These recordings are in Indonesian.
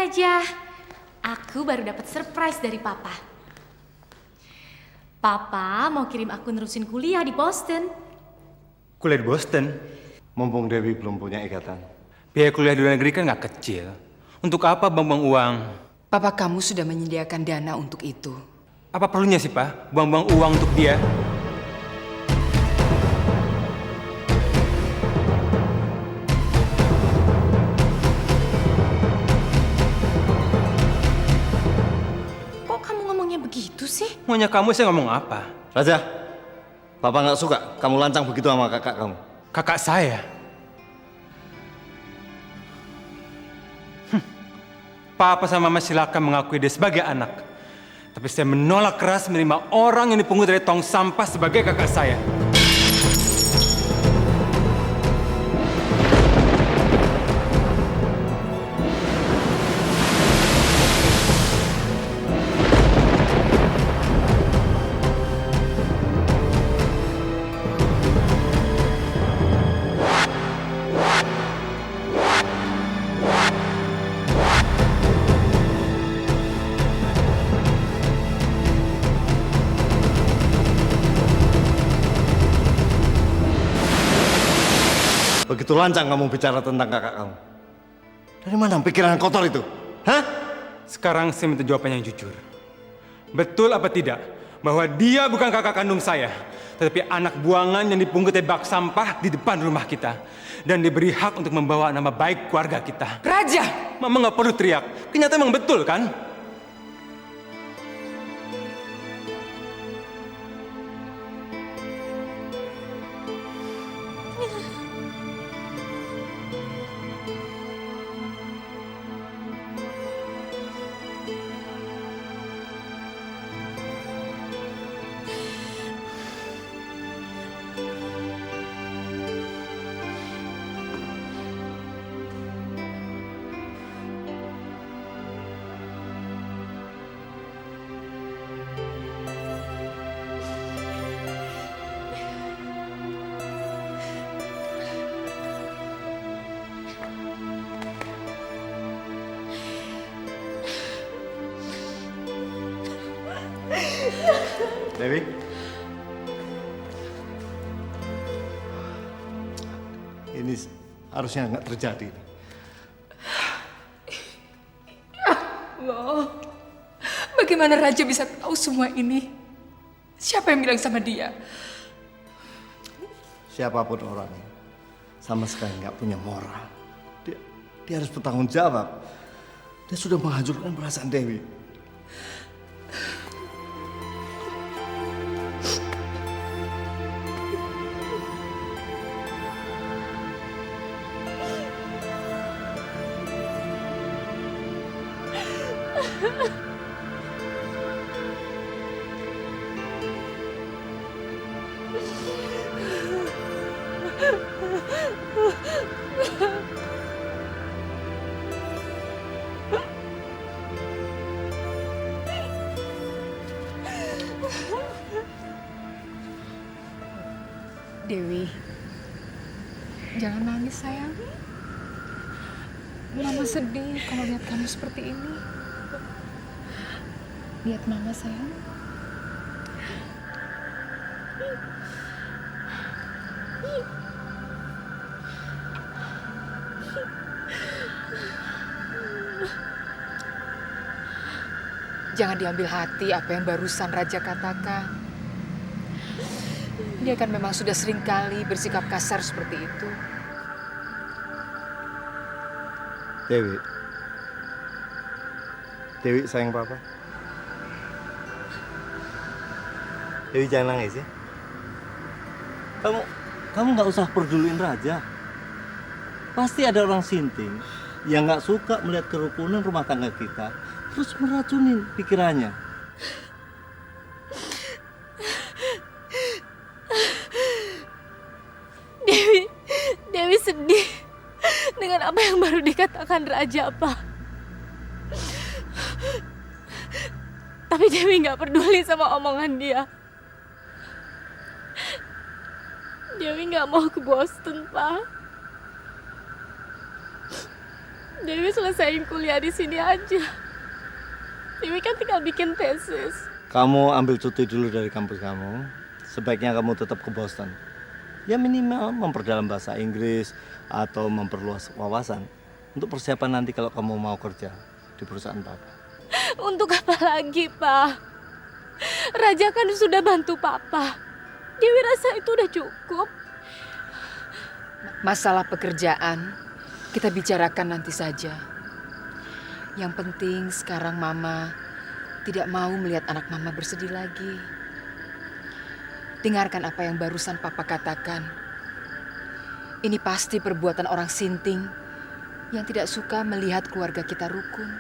Raja. Aku baru dapat surprise dari Papa. Papa mau kirim aku nerusin kuliah di Boston. Kuliah di Boston? Mumpung Dewi belum punya ikatan. Biaya kuliah di luar negeri kan nggak kecil. Untuk apa buang-buang uang? Papa kamu sudah menyediakan dana untuk itu. Apa perlunya sih, Pak? Buang-buang uang untuk dia? Kok kamu ngomongnya begitu sih? Maunya kamu saya ngomong apa? Raja, Papa nggak suka kamu lancang begitu sama kakak kamu. Kakak saya? Papa sama Mama silakan mengakui dia sebagai anak. Tapi saya menolak keras menerima orang yang dipungut dari tong sampah sebagai kakak saya. Begitu lancang kamu bicara tentang kakak kamu. Dari mana pikiran kotor itu? Hah? Sekarang saya minta jawaban yang jujur. Betul apa tidak bahwa dia bukan kakak kandung saya, tetapi anak buangan yang dipungut dari bak sampah di depan rumah kita dan diberi hak untuk membawa nama baik keluarga kita. Raja! Mama nggak perlu teriak. Kenyataan memang betul kan? Dewi? Ini harusnya nggak terjadi. Allah, bagaimana Raja bisa tahu semua ini? Siapa yang bilang sama dia? Siapapun orangnya, sama sekali nggak punya moral. Dia harus bertanggung jawab. Dia sudah menghancurkan perasaan Dewi. Dewi, jangan nangis sayang. Mama sedih kalau lihat kamu seperti ini. Lihat Mama sayang. Jangan diambil hati apa yang barusan Raja katakan. Dia kan memang sudah sering kali bersikap kasar seperti itu. Dewi. Dewi sayang Papa. Dewi jangan nangis ya. Kamu nggak usah peduliin Raja. Pasti ada orang sinting yang nggak suka melihat kerukunan rumah tangga kita, terus meracunin pikirannya. Dewi sedih dengan apa yang baru dikatakan Raja, Pak. Tapi Dewi nggak peduli sama omongan dia. Dewi nggak mau ke Boston, Pak. Dewi selesaiin kuliah di sini aja. Dewi kan tinggal bikin tesis. Kamu ambil cuti dulu dari kampus kamu. Sebaiknya kamu tetap ke Boston. Ya minimal memperdalam bahasa Inggris atau memperluas wawasan untuk persiapan nanti kalau kamu mau kerja di perusahaan Papa. Untuk apa lagi, Pak? Raja kan sudah bantu Papa. Dewi rasa itu udah cukup. Masalah pekerjaan kita bicarakan nanti saja. Yang penting sekarang Mama tidak mau melihat anak Mama bersedih lagi. Dengarkan apa yang barusan Papa katakan. Ini pasti perbuatan orang sinting yang tidak suka melihat keluarga kita rukun.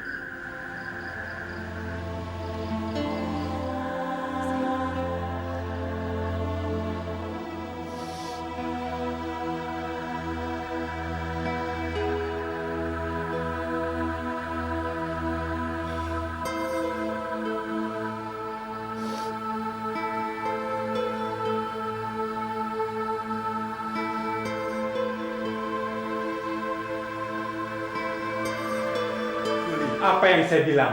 Apa yang saya bilang?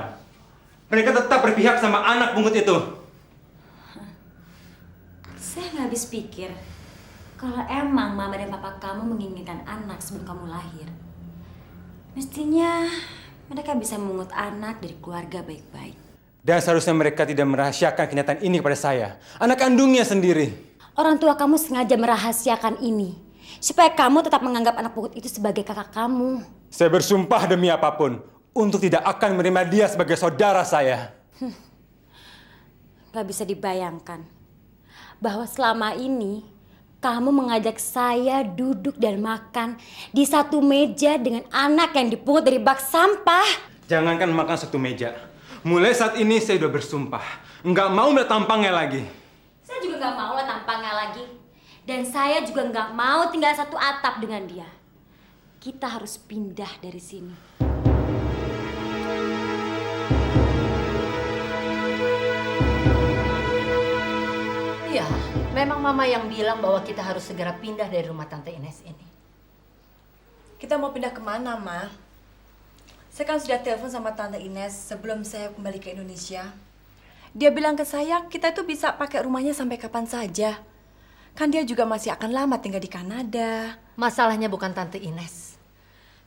Mereka tetap berpihak sama anak pungut itu. Saya nggak habis pikir kalau emang mama dan papa kamu menginginkan anak sebelum kamu lahir. Mestinya mereka bisa memungut anak dari keluarga baik-baik. Dan seharusnya mereka tidak merahasiakan kenyataan ini kepada saya, anak kandungnya sendiri. Orang tua kamu sengaja merahasiakan ini supaya kamu tetap menganggap anak pungut itu sebagai kakak kamu. Saya bersumpah demi apapun untuk tidak akan menerima dia sebagai saudara saya. Gak bisa dibayangkan bahwa selama ini kamu mengajak saya duduk dan makan di satu meja dengan anak yang dipungut dari bak sampah. Jangankan makan satu meja. Mulai saat ini saya sudah bersumpah nggak mau melihat tampangnya lagi. Saya juga nggak mau lah tampangnya lagi. Dan saya juga nggak mau tinggal satu atap dengan dia. Kita harus pindah dari sini. Iya, memang Mama yang bilang bahwa kita harus segera pindah dari rumah Tante Ines ini. Kita mau pindah kemana, Ma? Saya kan sudah telepon sama Tante Ines sebelum saya kembali ke Indonesia. Dia bilang ke saya, kita itu bisa pakai rumahnya sampai kapan saja. Kan dia juga masih akan lama tinggal di Kanada. Masalahnya bukan Tante Ines.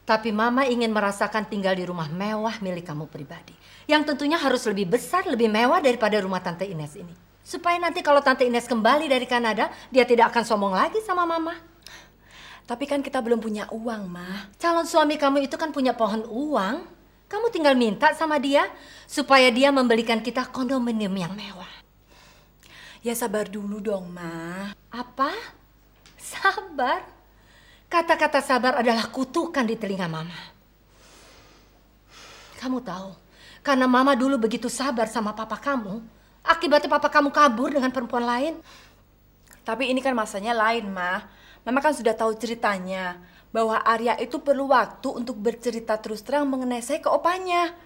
Tapi Mama ingin merasakan tinggal di rumah mewah milik kamu pribadi. Yang tentunya harus lebih besar, lebih mewah daripada rumah Tante Ines ini. Supaya nanti kalau Tante Ines kembali dari Kanada, dia tidak akan sombong lagi sama Mama. Tapi kan kita belum punya uang, Ma. Calon suami kamu itu kan punya pohon uang. Kamu tinggal minta sama dia supaya dia membelikan kita kondominium yang mewah. Ya sabar dulu dong, Ma. Apa? Sabar? Kata-kata sabar adalah kutukan di telinga Mama. Kamu tahu, karena Mama dulu begitu sabar sama papa kamu, akibatnya papa kamu kabur dengan perempuan lain. Tapi ini kan masanya lain, Ma. Mama kan sudah tahu ceritanya. Bahwa Arya itu perlu waktu untuk bercerita terus terang mengenai saya ke opanya.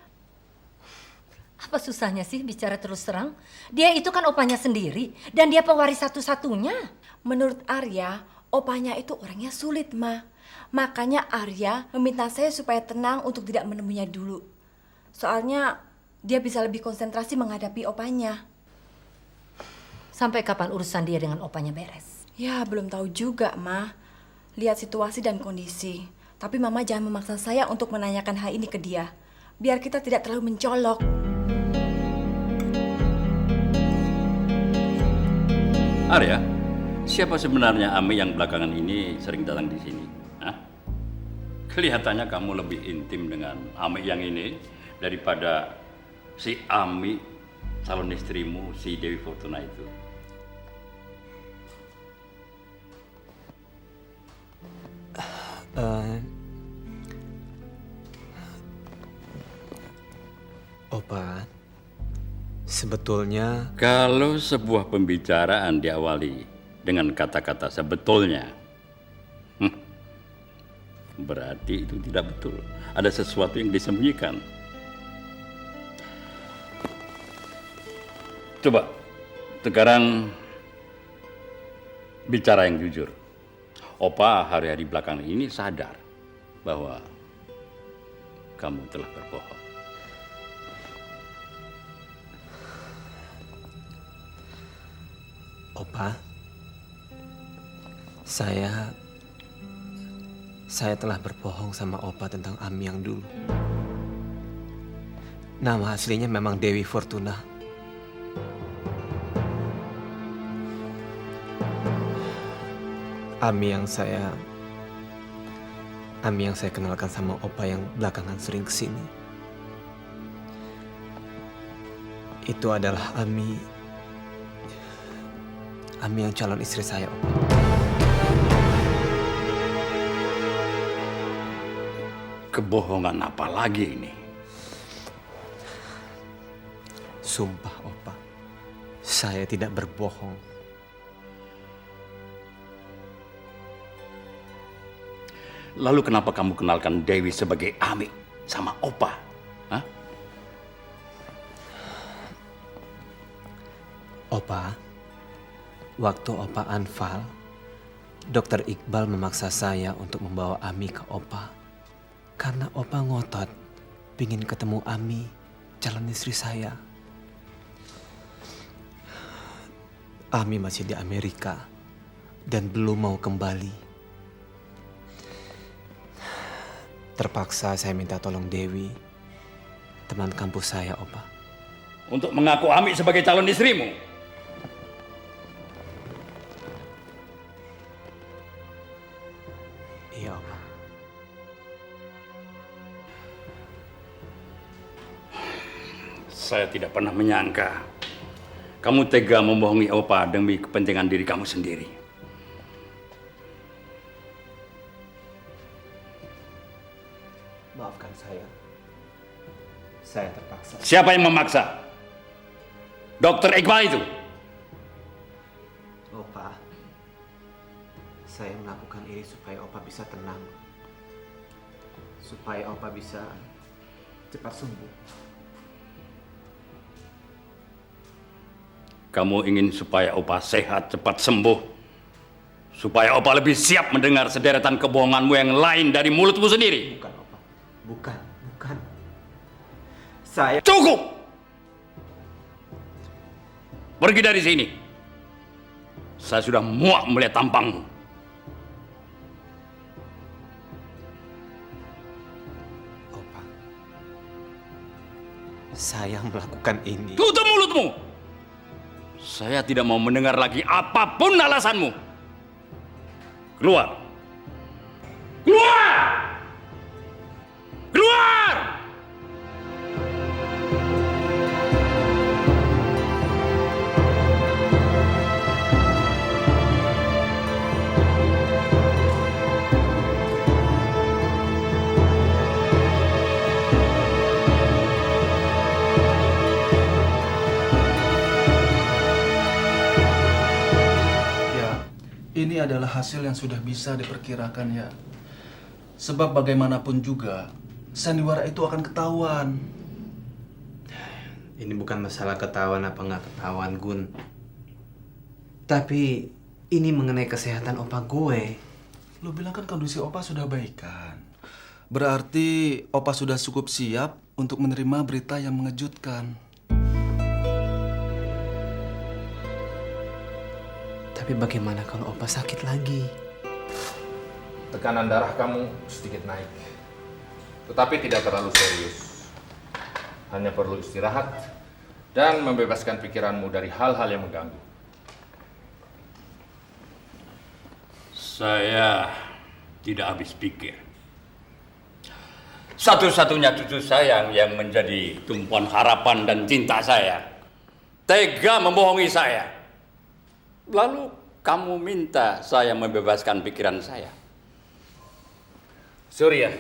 Apa susahnya sih bicara terus terang? Dia itu kan opanya sendiri dan dia pewaris satu-satunya. Menurut Arya, opanya itu orangnya sulit, Ma. Makanya Arya meminta saya supaya tenang untuk tidak menemuinya dulu. Soalnya dia bisa lebih konsentrasi menghadapi opanya. Sampai kapan urusan dia dengan opanya beres? Ya, belum tahu juga, Ma. Lihat situasi dan kondisi. Tapi Mama jangan memaksa saya untuk menanyakan hal ini ke dia. Biar kita tidak terlalu mencolok. Arya, siapa sebenarnya Ami yang belakangan ini sering datang di sini? Hah? Kelihatannya kamu lebih intim dengan Ami yang ini daripada si Ami, calon istrimu, si Dewi Fortuna itu. Opa, sebetulnya Kalau sebuah pembicaraan diawali dengan kata-kata sebetulnya, berarti itu tidak betul. Ada sesuatu yang disembunyikan. Coba, sekarang bicara yang jujur. Opa hari-hari belakangan ini sadar bahwa kamu telah berbohong. Opa, saya telah berbohong sama Opa tentang Ami yang dulu. Nama aslinya memang Dewi Fortuna. Ami yang saya kenalkan sama Opa yang belakangan sering kesini. Itu adalah Ami yang calon istri saya, Opa. Kebohongan apa lagi ini? Sumpah, Opa, saya tidak berbohong. Lalu kenapa kamu kenalkan Dewi sebagai Ami sama Opa? Hah? Opa, waktu Opa anfal, Dokter Iqbal memaksa saya untuk membawa Ami ke Opa. Karena Opa ngotot pingin ketemu Ami, calon istri saya. Ami masih di Amerika dan belum mau kembali. Terpaksa saya minta tolong Dewi, teman kampus saya, Opa. Untuk mengaku Ami sebagai calon istrimu? Iya, Opa. Saya tidak pernah menyangka kamu tega membohongi Opa demi kepentingan diri kamu sendiri. Maafkan saya. Saya terpaksa. Siapa yang memaksa? Dokter Iqbal itu? Opa, saya melakukan ini supaya Opa bisa tenang. Supaya Opa bisa cepat sembuh. Kamu ingin supaya Opa sehat, cepat sembuh. Supaya Opa lebih siap mendengar sederetan kebohonganmu yang lain dari mulutmu sendiri. Bukan, Opa. Bukan. Saya... Cukup! Pergi dari sini. Saya sudah muak melihat tampangmu. Opa, saya melakukan ini. Tutup mulutmu! Saya tidak mau mendengar lagi apapun alasanmu. Keluar! Keluar! Keluar! Ini adalah hasil yang sudah bisa diperkirakan ya. Sebab bagaimanapun juga, sandiwara itu akan ketahuan. Ini bukan masalah ketahuan apa nggak ketahuan, Gun. Tapi ini mengenai kesehatan Opa gue. Lo bilang kan kondisi Opa sudah baikan. Berarti Opa sudah cukup siap untuk menerima berita yang mengejutkan. Tapi bagaimana kalau Opa sakit lagi? Tekanan darah kamu sedikit naik. Tetapi tidak terlalu serius. Hanya perlu istirahat dan membebaskan pikiranmu dari hal-hal yang mengganggu. Saya tidak habis pikir. Satu-satunya cucu saya yang menjadi tumpuan harapan dan cinta saya tega membohongi saya. Lalu kamu minta saya membebaskan pikiran saya. Surya,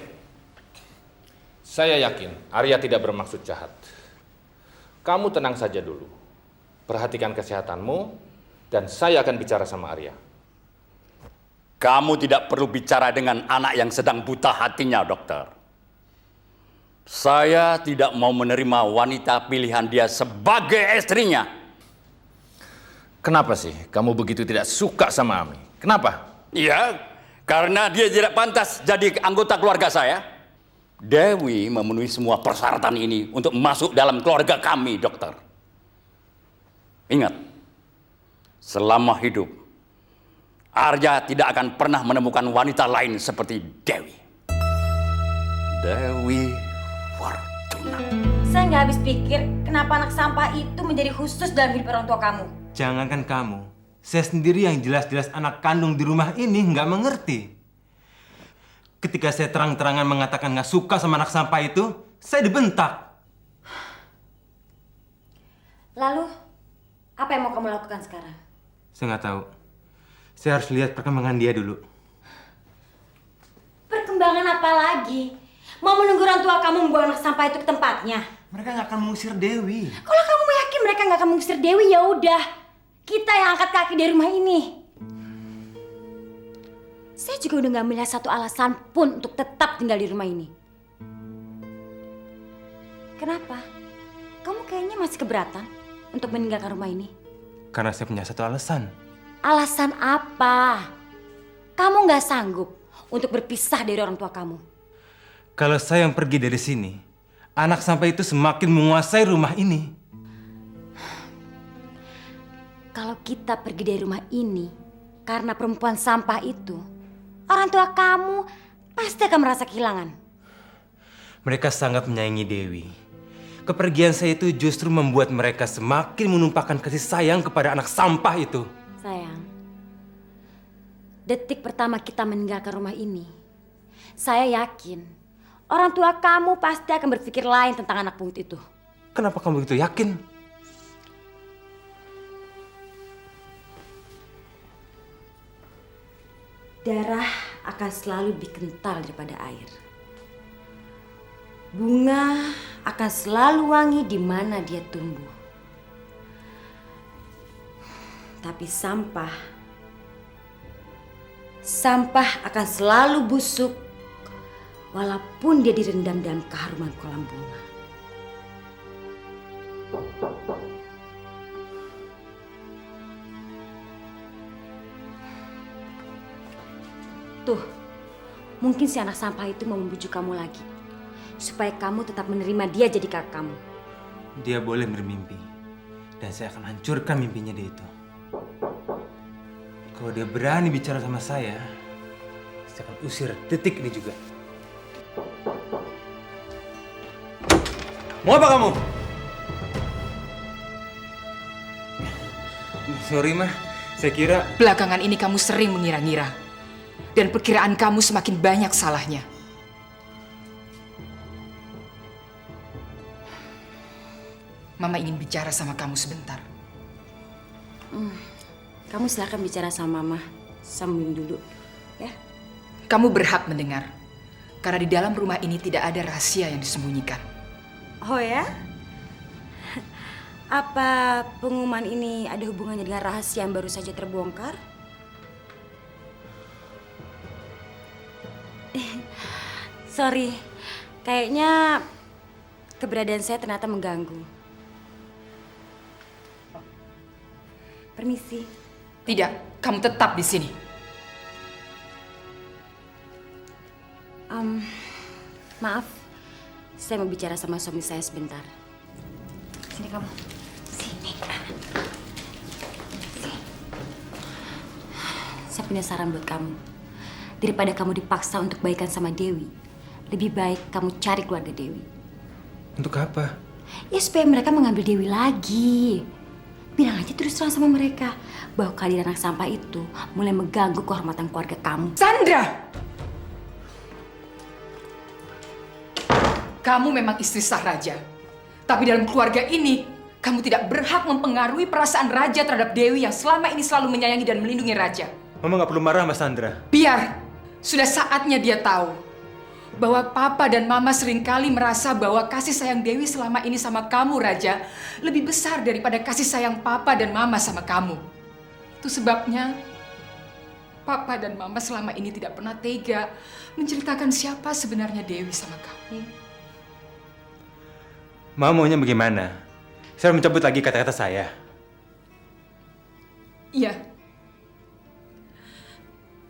saya yakin Arya tidak bermaksud jahat. Kamu tenang saja dulu. Perhatikan kesehatanmu dan saya akan bicara sama Arya. Kamu tidak perlu bicara dengan anak yang sedang buta hatinya, dokter. Saya tidak mau menerima wanita pilihan dia sebagai istrinya. Kenapa sih kamu begitu tidak suka sama Ami? Kenapa? Iya, karena dia tidak pantas jadi anggota keluarga saya. Dewi memenuhi semua persyaratan ini untuk masuk dalam keluarga kami, dokter. Ingat, selama hidup, Arya tidak akan pernah menemukan wanita lain seperti Dewi. Dewi Fortuna. Saya nggak habis pikir kenapa anak sampah itu menjadi khusus dalam hidup orang tua kamu. Jangankan kamu, saya sendiri yang jelas-jelas anak kandung di rumah ini nggak mengerti. Ketika saya terang-terangan mengatakan nggak suka sama anak sampah itu, saya dibentak. Lalu, apa yang mau kamu lakukan sekarang? Saya nggak tahu. Saya harus lihat perkembangan dia dulu. Perkembangan apa lagi? Mau menunggu orang tua kamu membawa anak sampah itu ke tempatnya? Mereka nggak akan mengusir Dewi. Kalau kamu yakin mereka nggak akan mengusir Dewi, ya udah. Kita yang angkat kaki dari rumah ini. Saya juga udah nggak melihat satu alasan pun untuk tetap tinggal di rumah ini. Kenapa? Kamu kayaknya masih keberatan untuk meninggalkan rumah ini? Karena saya punya satu alasan. Alasan apa? Kamu nggak sanggup untuk berpisah dari orang tua kamu? Kalau saya yang pergi dari sini, anak sampah itu semakin menguasai rumah ini. Kalau kita pergi dari rumah ini karena perempuan sampah itu, orang tua kamu pasti akan merasa kehilangan. Mereka sangat menyayangi Dewi. Kepergian saya itu justru membuat mereka semakin menumpahkan kasih sayang kepada anak sampah itu. Sayang, detik pertama kita meninggalkan rumah ini, saya yakin orang tua kamu pasti akan berpikir lain tentang anak pungut itu. Kenapa kamu begitu yakin? Darah akan selalu lebih kental daripada air. Bunga akan selalu wangi di mana dia tumbuh. Tapi sampah akan selalu busuk walaupun dia direndam dalam keharuman kolam bunga. Tuh, mungkin si anak sampah itu mau membujuk kamu lagi. Supaya kamu tetap menerima dia jadi kakak kamu. Dia boleh bermimpi. Dan saya akan hancurkan mimpinya dia itu. Kalau dia berani bicara sama saya akan usir detik ini juga. Mau apa kamu? Sorry, Mah. Saya kira... Belakangan ini kamu sering mengira-ngira. Dan perkiraan kamu semakin banyak salahnya. Mama ingin bicara sama kamu sebentar. Kamu silakan bicara sama Mama. Sambung dulu, ya. Kamu berhak mendengar. Karena di dalam rumah ini tidak ada rahasia yang disembunyikan. Oh ya? Apa pengumuman ini ada hubungannya dengan rahasia yang baru saja terbongkar? Sorry, kayaknya keberadaan saya ternyata mengganggu. Permisi. Tidak, kamu tetap di sini. Maaf, saya mau bicara sama suami saya sebentar. Sini kamu. Sini. Saya punya saran buat kamu. Daripada kamu dipaksa untuk baikan sama Dewi, lebih baik kamu cari keluarga Dewi. Untuk apa? Ya supaya mereka mengambil Dewi lagi. Bilang aja terus terang sama mereka bahwa kalian anak sampah itu mulai mengganggu kehormatan keluarga kamu. Sandra! Kamu memang istri sah Raja. Tapi dalam keluarga ini, kamu tidak berhak mempengaruhi perasaan Raja terhadap Dewi yang selama ini selalu menyayangi dan melindungi Raja. Mama nggak perlu marah, Mas Sandra. Biar. Sudah saatnya dia tahu bahwa Papa dan Mama seringkali merasa bahwa kasih sayang Dewi selama ini sama kamu, Raja, lebih besar daripada kasih sayang Papa dan Mama sama kamu. Itu sebabnya Papa dan Mama selama ini tidak pernah tega menceritakan siapa sebenarnya Dewi sama kamu. Mama maunya bagaimana? Saya mencabut lagi kata-kata saya. Iya.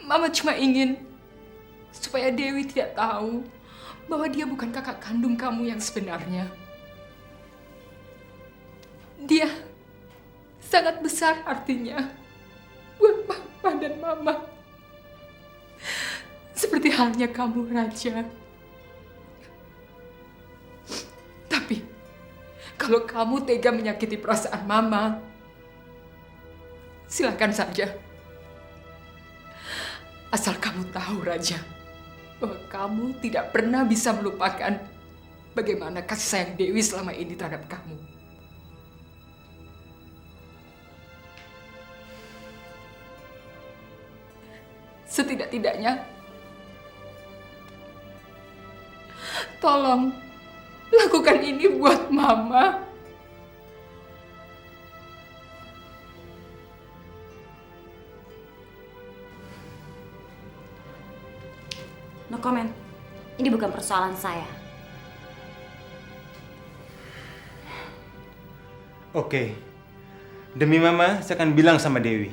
Mama cuma ingin supaya Dewi tidak tahu bahwa dia bukan kakak kandung kamu yang sebenarnya. Dia sangat besar artinya buat Papa dan Mama. Seperti halnya kamu, Raja. Tapi, kalau kamu tega menyakiti perasaan Mama, silakan saja. Asal kamu tahu, Raja, bahwa kamu tidak pernah bisa melupakan bagaimana kasih sayang Dewi selama ini terhadap kamu. Setidak-tidaknya, tolong lakukan ini buat Mama. No comment. Ini bukan persoalan saya. Oke. Demi Mama, saya akan bilang sama Dewi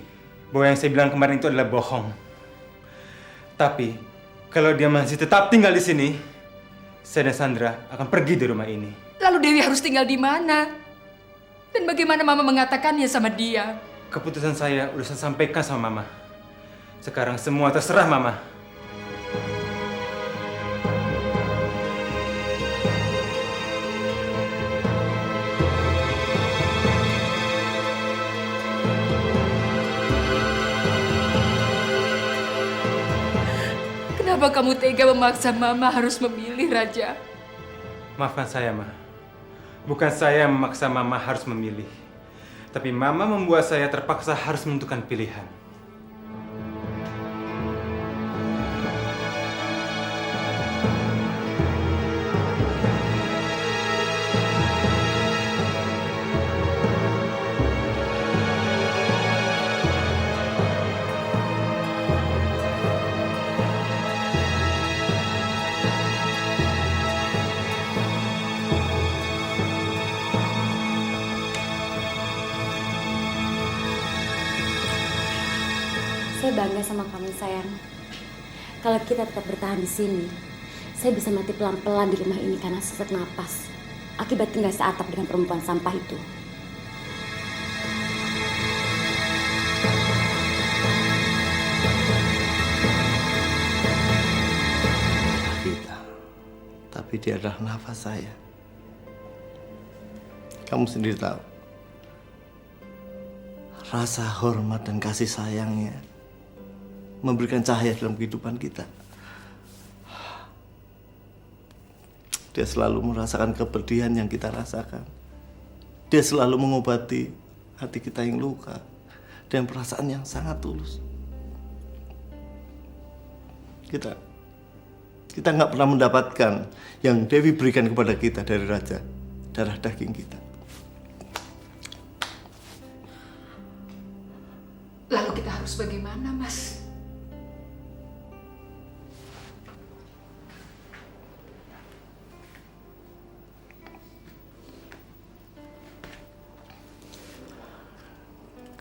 bahwa yang saya bilang kemarin itu adalah bohong. Tapi, kalau dia masih tetap tinggal di sini, saya dan Sandra akan pergi dari rumah ini. Lalu Dewi harus tinggal di mana? Dan bagaimana Mama mengatakannya sama dia? Keputusan saya udah saya sampaikan sama Mama. Sekarang semua terserah Mama. Kenapa kamu tega memaksa Mama harus memilih, Raja? Maafkan saya, Ma. Bukan saya yang memaksa Mama harus memilih. Tapi Mama membuat saya terpaksa harus menentukan pilihan. Saya bangga sama kamu, sayang. Kalau kita tetap bertahan di sini, saya bisa mati pelan-pelan di rumah ini karena sesak napas akibat tinggal seatap dengan perempuan sampah itu. Tapi dia adalah nafas saya. Kamu sendiri tahu. Rasa hormat dan kasih sayangnya memberikan cahaya dalam kehidupan kita. Dia selalu merasakan kepedihan yang kita rasakan. Dia selalu mengobati hati kita yang luka dengan perasaan yang sangat tulus. Kita nggak pernah mendapatkan yang Dewi berikan kepada kita dari Raja, darah daging kita. Lalu kita harus bagaimana, Mas?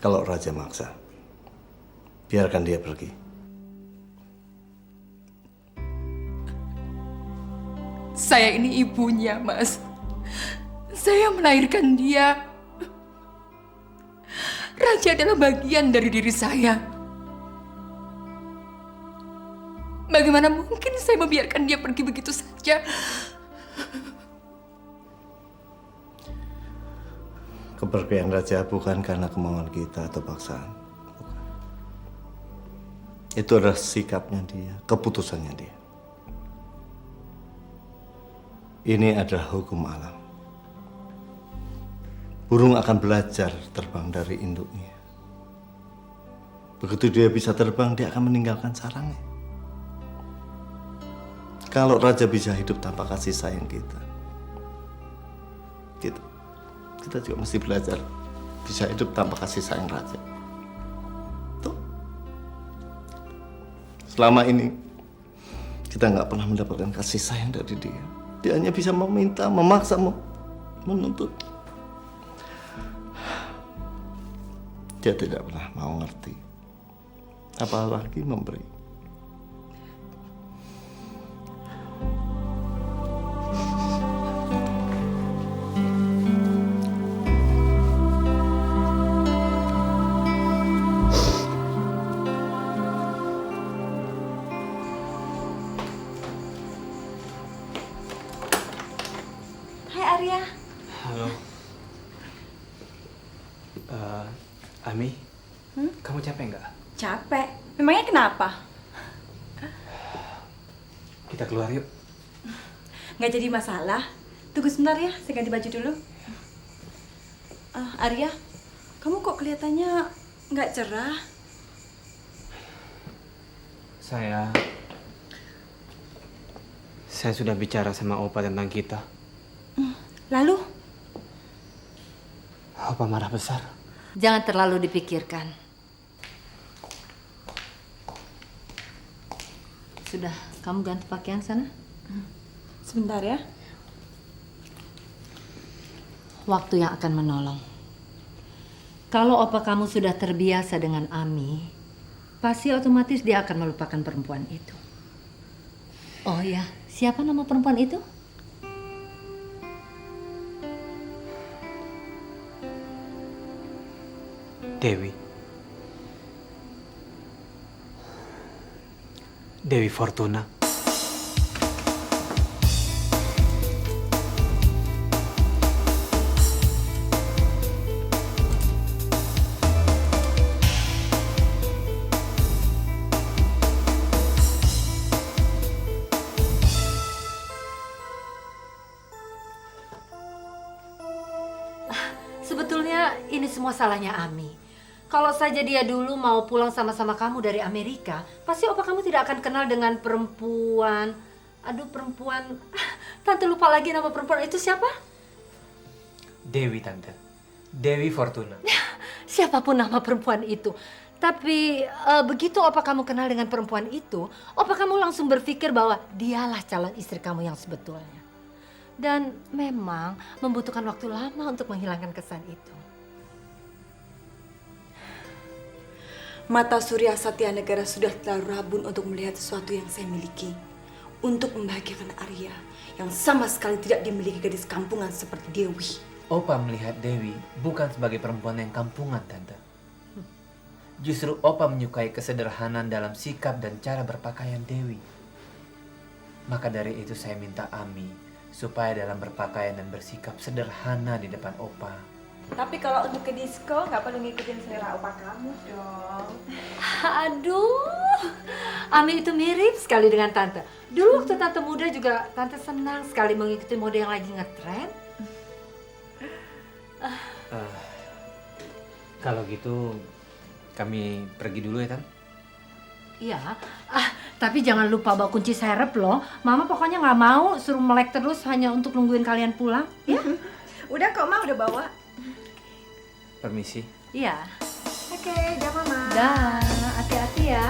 Kalau Raja maksa, biarkan dia pergi. Saya ini ibunya, Mas. Saya melahirkan dia. Raja adalah bagian dari diri saya. Bagaimana mungkin saya membiarkan dia pergi begitu saja? Kepergian Raja bukan karena kemauan kita atau paksaan. Bukan. Itu adalah sikapnya dia, keputusannya dia. Ini adalah hukum alam. Burung akan belajar terbang dari induknya. Begitu dia bisa terbang, dia akan meninggalkan sarangnya. Kalau Raja bisa hidup tanpa kasih sayang kita juga mesti belajar bisa hidup tanpa kasih sayang Raja. Tuh. Selama ini kita nggak pernah mendapatkan kasih sayang dari dia. Dia hanya bisa meminta, memaksa, menuntut. Dia tidak pernah mau ngerti, apalagi memberi. Arya. Halo. Ami, kamu capek nggak? Capek. Memangnya kenapa? Kita keluar yuk. Nggak jadi masalah. Tunggu sebentar ya, saya ganti baju dulu. Arya, kamu kok kelihatannya nggak cerah? Saya sudah bicara sama Opa tentang kita. Lalu? Opa marah besar. Jangan terlalu dipikirkan. Sudah, kamu ganti pakaian sana. Sebentar ya. Waktu yang akan menolong. Kalau opa kamu sudah terbiasa dengan Ami, pasti otomatis dia akan melupakan perempuan itu. Oh ya, siapa nama perempuan itu? Dewi Fortuna. Sebetulnya ini semua salahnya Ami. Kalau saja dia dulu mau pulang sama-sama kamu dari Amerika, pasti opa kamu tidak akan kenal dengan perempuan. Aduh, perempuan. Tante lupa lagi nama perempuan itu siapa? Dewi, Tante. Dewi Fortuna. Siapapun nama perempuan itu. Tapi begitu opa kamu kenal dengan perempuan itu, opa kamu langsung berpikir bahwa dialah calon istri kamu yang sebetulnya. Dan memang membutuhkan waktu lama untuk menghilangkan kesan itu. Mata Surya Satya Negara sudah terlalu rabun untuk melihat sesuatu yang saya miliki. Untuk membahagiakan Arya yang sama sekali tidak dimiliki gadis kampungan seperti Dewi. Opa melihat Dewi bukan sebagai perempuan yang kampungan, Tante. Justru Opa menyukai kesederhanaan dalam sikap dan cara berpakaian Dewi. Maka dari itu saya minta Ami supaya dalam berpakaian dan bersikap sederhana di depan Opa. Tapi kalau untuk ke disco nggak perlu ngikutin selera opa kamu dong. Aduh, Ami itu mirip sekali dengan Tante. Dulu waktu Tante muda juga Tante senang sekali mengikuti mode yang lagi ngetren. Kalau gitu kami pergi dulu ya, Tante? Iya, tapi jangan lupa bawa kunci serep loh. Mama pokoknya nggak mau suruh melek terus hanya untuk nungguin kalian pulang, ya? Udah kok, Ma, udah bawa. Permisi. Iya. Oke, dah Mama. Dah, hati-hati ya.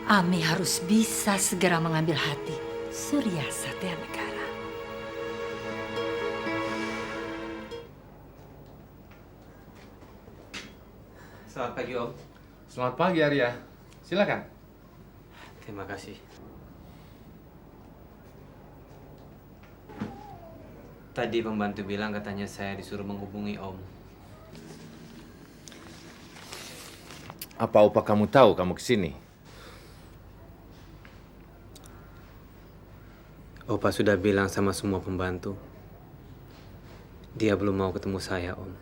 Ami harus bisa segera mengambil hati Surya Satya Negara. Selamat pagi, Om. Selamat pagi, Arya. Silakan. Terima kasih. Tadi pembantu bilang katanya saya disuruh menghubungi Om. Apa Opa kamu tahu kamu kesini? Opa sudah bilang sama semua pembantu. Dia belum mau ketemu saya, Om.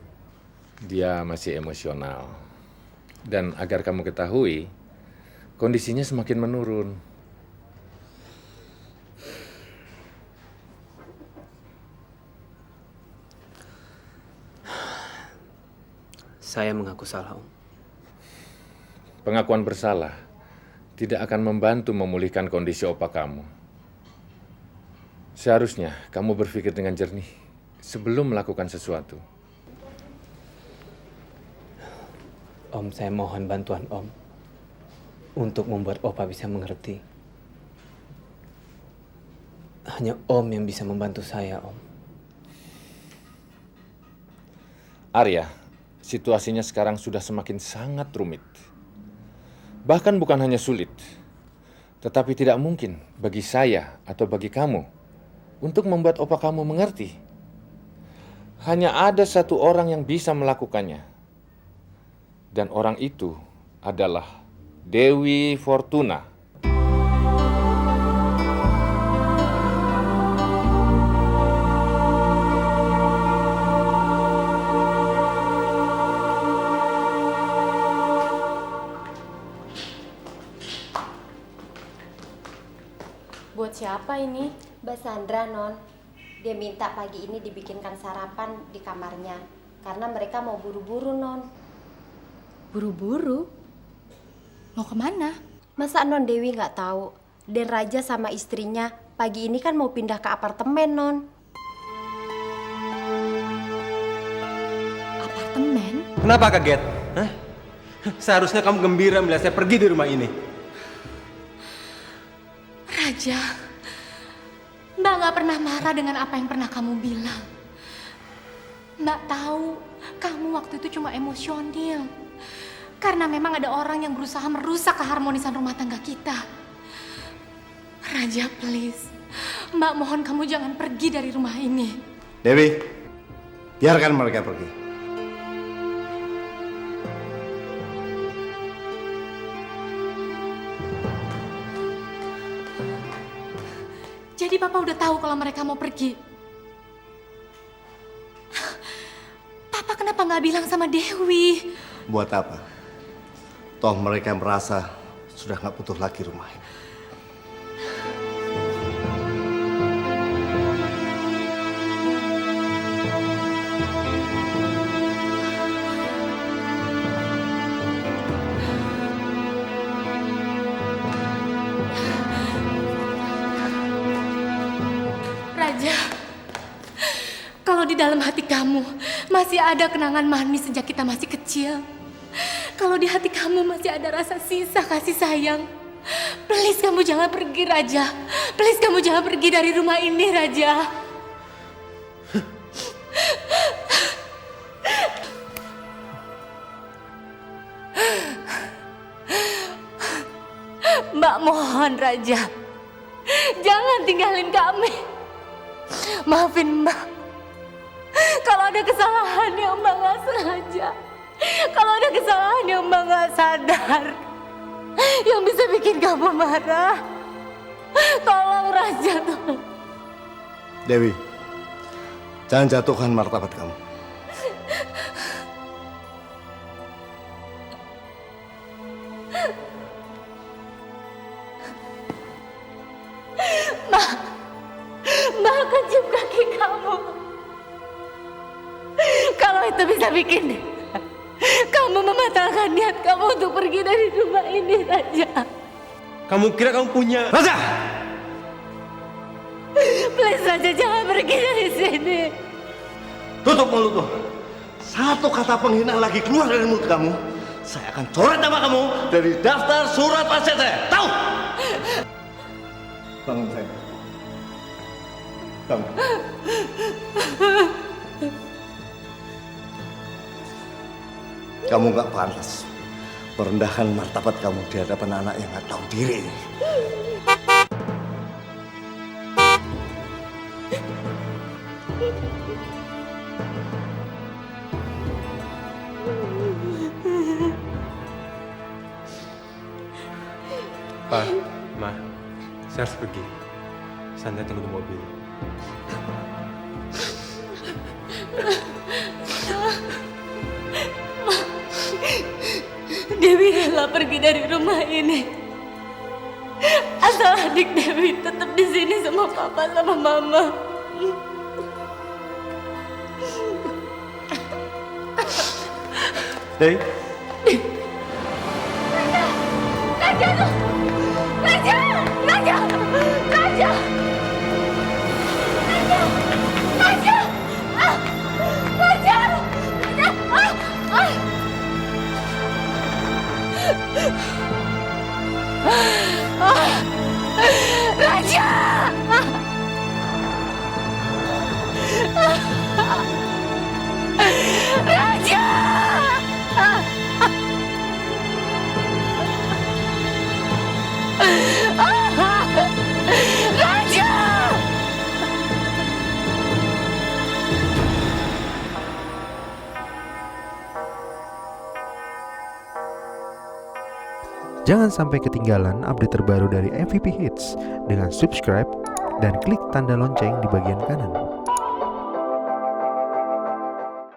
Dia masih emosional. Dan agar kamu ketahui, kondisinya semakin menurun. Saya mengaku salah, Om. Pengakuan bersalah tidak akan membantu memulihkan kondisi opa kamu. Seharusnya kamu berpikir dengan jernih sebelum melakukan sesuatu. Om, saya mohon bantuan Om untuk membuat Opa bisa mengerti. Hanya Om yang bisa membantu saya, Om. Arya, situasinya sekarang sudah semakin sangat rumit. Bahkan bukan hanya sulit, Tetapi tidak mungkin bagi saya atau bagi kamu untuk membuat opa kamu mengerti. Hanya ada satu orang yang bisa melakukannya. Dan orang itu adalah Dewi Fortuna. Buat siapa ini? Mbak Sandra, Non. Dia minta pagi ini dibikinkan sarapan di kamarnya. Karena mereka mau buru-buru, Non. Buru-buru? Mau kemana? Masa Non Dewi nggak tahu? Dan Raja sama istrinya pagi ini kan mau pindah ke apartemen, Non. Apartemen? Kenapa kaget? Hah? Seharusnya kamu gembira melihat saya pergi dari rumah ini. Raja, Mbak gak pernah marah dengan apa yang pernah kamu bilang. Mbak tahu kamu waktu itu cuma emosional. Karena memang ada orang yang berusaha merusak keharmonisan rumah tangga kita. Raja, please. Mbak mohon kamu jangan pergi dari rumah ini. Dewi, biarkan mereka pergi. Jadi Papa udah tahu kalau mereka mau pergi. Papa kenapa nggak bilang sama Dewi? Buat apa? Toh mereka merasa sudah nggak butuh lagi rumah ini. Raja, kalau di dalam hati kamu masih ada kenangan manis sejak kita masih kecil, kalau di hati kamu masih ada rasa sisa kasih sayang, please kamu jangan pergi, Raja. Please kamu jangan pergi dari rumah ini, Raja. Mbak mohon, Raja, jangan tinggalin kami. Maafin Mbak. Kalau ada kesalahan yang Mbak gak sengaja, kalau ada kesalahan yang Mbak gak sadar, yang bisa bikin kamu marah, tolong Raja, tolong. Dewi, jangan jatuhkan martabat kamu. Mbak akan cium kaki kamu. Kalau itu bisa bikin kamu membatalkan niat kamu untuk pergi dari rumah ini, Raja. Kamu kira kamu punya... Raja! Please, Raja, jangan pergi dari sini. Tutup mulutmu. Satu kata penghinaan lagi keluar dari mulut kamu, saya akan coret nama kamu dari daftar surat wasiat saya. Tahu? Bangun saya. Bangun. Kamu gak pantas merendahkan martabat kamu di hadapan anak yang gak tahu diri ini. Pak, Ma, saya harus pergi. Sandra tunggu di mobil. Dewi rela pergi dari rumah ini. Asal adik Dewi tetap di sini sama Papa sama Mama. Dewi. Raja! Raja! Raja! Raja! Raja! Ah! Raja! Raja! Ah! Ah! Ah! Raja! Raja! Ah! Jangan sampai ketinggalan update terbaru dari MVP Hits dengan subscribe dan klik tanda lonceng di bagian kanan.